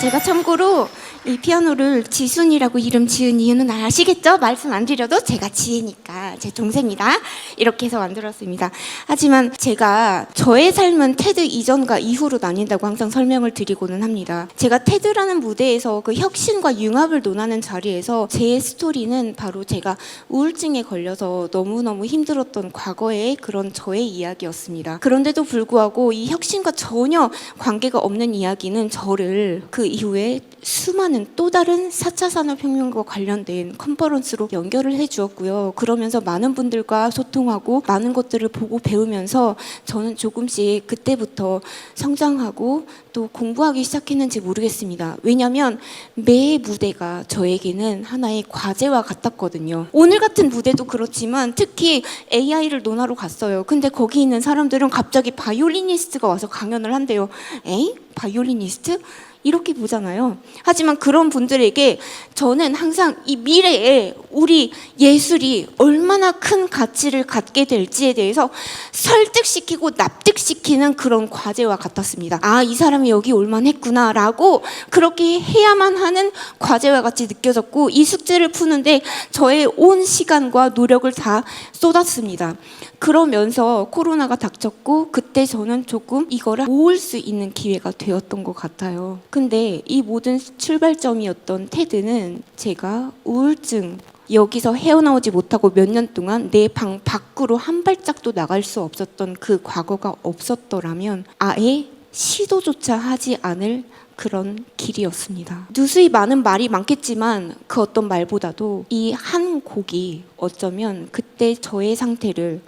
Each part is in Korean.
제가 참고로 이 피아노를 지순이라고 이름 지은 이유는 아시겠죠? 말씀 안 드려도 제가 지으니까 제 동생이다 이렇게 해서 만들었습니다. 하지만 제가 저의 삶은 테드 이전과 이후로 나뉜다고 항상 설명을 드리고는 합니다. 제가 테드라는 무대에서 그 혁신과 융합을 논하는 자리에서 제 스토리는 바로 제가 우울증에 걸려서 너무너무 힘들었던 과거의 그런 저의 이야기였습니다. 그런데도 불구하고 이 혁신과 전혀 관계가 없는 이야기는 저를 그 이후에 수많은 또 다른 4차 산업혁명과 관련된 컨퍼런스로 연결을 해주었고요. 그러면서 많은 분들과 소통하고 많은 것들을 보고 배우면서 저는 조금씩 그때부터 성장하고 또 공부하기 시작했는지 모르겠습니다. 왜냐하면 매 무대가 저에게는 하나의 과제와 같았거든요. 오늘 같은 무대도 그렇지만 특히 AI를 논하러 갔어요. 근데 거기 있는 사람들은 갑자기 바이올리니스트가 와서 강연을 한대요. 에이? 바이올리니스트? 이렇게 보잖아요. 하지만 그런 분들에게 저는 항상 이 미래에 우리 예술이 얼마나 큰 가치를 갖게 될지에 대해서 설득시키고 납득시키는 그런 과제와 같았습니다. 아, 이 사람이 여기 올만했구나 라고 그렇게 해야만 하는 과제와 같이 느껴졌고, 이 숙제를 푸는데 저의 온 시간과 노력을 다 쏟았습니다. 그러면서 코로나가 닥쳤고 그때 저는 조금 이거를 모을 수 있는 기회가 되었던 것 같아요. 근데 이 모든 출발점이었던 테드는 제가 우울증 여기서 헤어나오지 못하고 몇 년 동안 내 방 밖으로 한 발짝도 나갈 수 없었던 그 과거가 없었더라면 아예 시도조차 하지 않을 그런 길이었습니다. 누수히 많은 말이 많겠지만 그 어떤 말보다도 이 한 곡이 어쩌면 그때 저의 상태를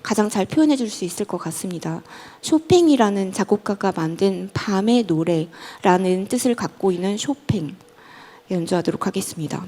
가장 잘 표현해 줄 수 있을 것 같습니다. 쇼팽이라는 작곡가가 만든 밤의 노래라는 뜻을 갖고 있는 쇼팽 연주하도록 하겠습니다.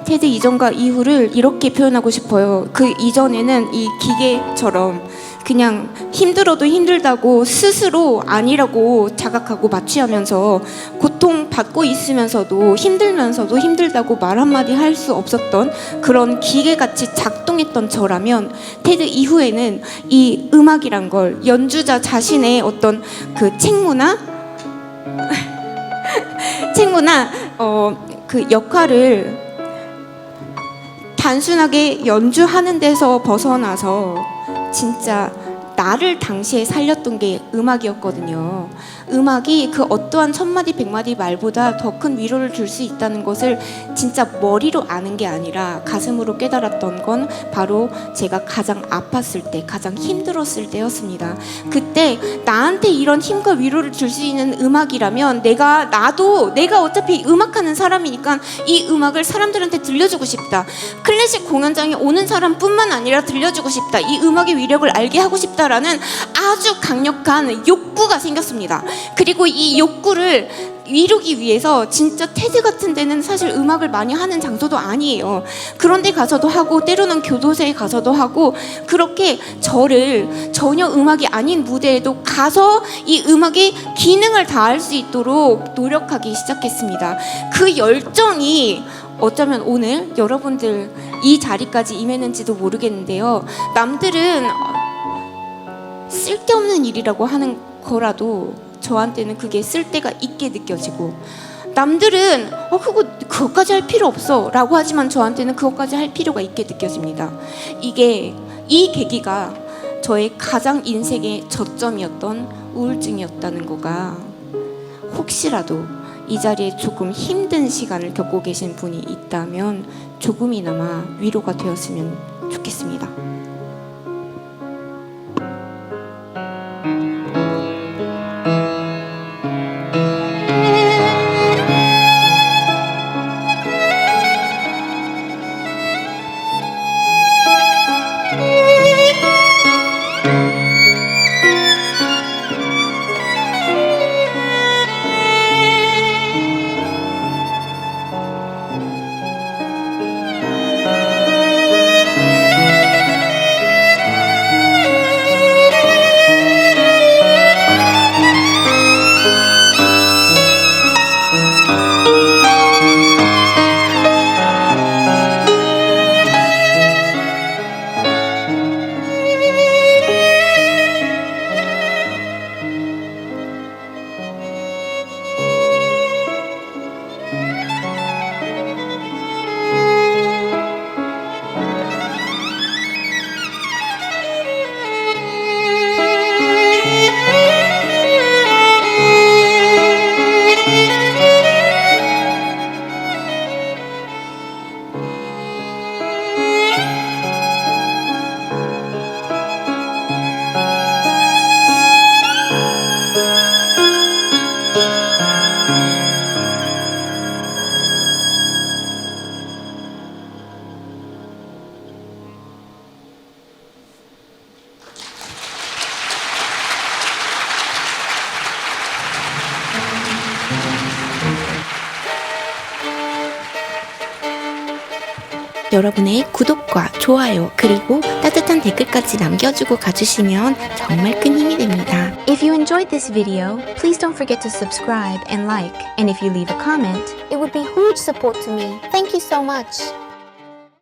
테드 이전과 이후를 이렇게 표현하고 싶어요. 그 이전에는 이 기계처럼 그냥 힘들어도 힘들다고 스스로 아니라고 자각하고 마취하면서 고통받고 있으면서도 힘들면서도 힘들다고 말 한마디 할 수 없었던 그런 기계같이 작동했던 저라면, 테드 이후에는 이 음악이란 걸 연주자 자신의 어떤 그 책무나 그 역할을 단순하게 연주하는 데서 벗어나서 진짜 나를 당시에 살렸던 게 음악이었거든요. 음악이 그 어떠한 천마디 백마디 말보다 더 큰 위로를 줄 수 있다는 것을 진짜 머리로 아는 게 아니라 가슴으로 깨달았던 건 바로 제가 가장 아팠을 때, 가장 힘들었을 때였습니다. 그때 나한테 이런 힘과 위로를 줄 수 있는 음악이라면 내가 어차피 음악하는 사람이니까 이 음악을 사람들한테 들려주고 싶다. 클래식 공연장에 오는 사람뿐만 아니라 들려주고 싶다. 이 음악의 위력을 알게 하고 싶다라는 아주 강력한 욕구가 생겼습니다. 그리고 이 욕구를 이루기 위해서 진짜 테드 같은 데는 사실 음악을 많이 하는 장소도 아니에요. 그런 데 가서도 하고 때로는 교도소에 가서도 하고 그렇게 저를 전혀 음악이 아닌 무대에도 가서 이 음악의 기능을 다할 수 있도록 노력하기 시작했습니다. 그 열정이 어쩌면 오늘 여러분들 이 자리까지 임했는지도 모르겠는데요. 남들은 쓸데없는 일이라고 하는 거라도 저한테는 그게 쓸데가 있게 느껴지고, 남들은 그것까지 할 필요 없어 라고 하지만 저한테는 그것까지 할 필요가 있게 느껴집니다. 이 계기가 저의 가장 인생의 저점이었던 우울증이었다는 거가 혹시라도 이 자리에 조금 힘든 시간을 겪고 계신 분이 있다면 조금이나마 위로가 되었으면 좋겠습니다. 여러분의 구독과 좋아요 그리고 따뜻한 댓글까지 남겨주고 가주시면 정말 큰 힘이 됩니다. If you enjoyed this video, please don't forget to subscribe and like. And if you leave a comment, It would be huge support to me. Thank you so much.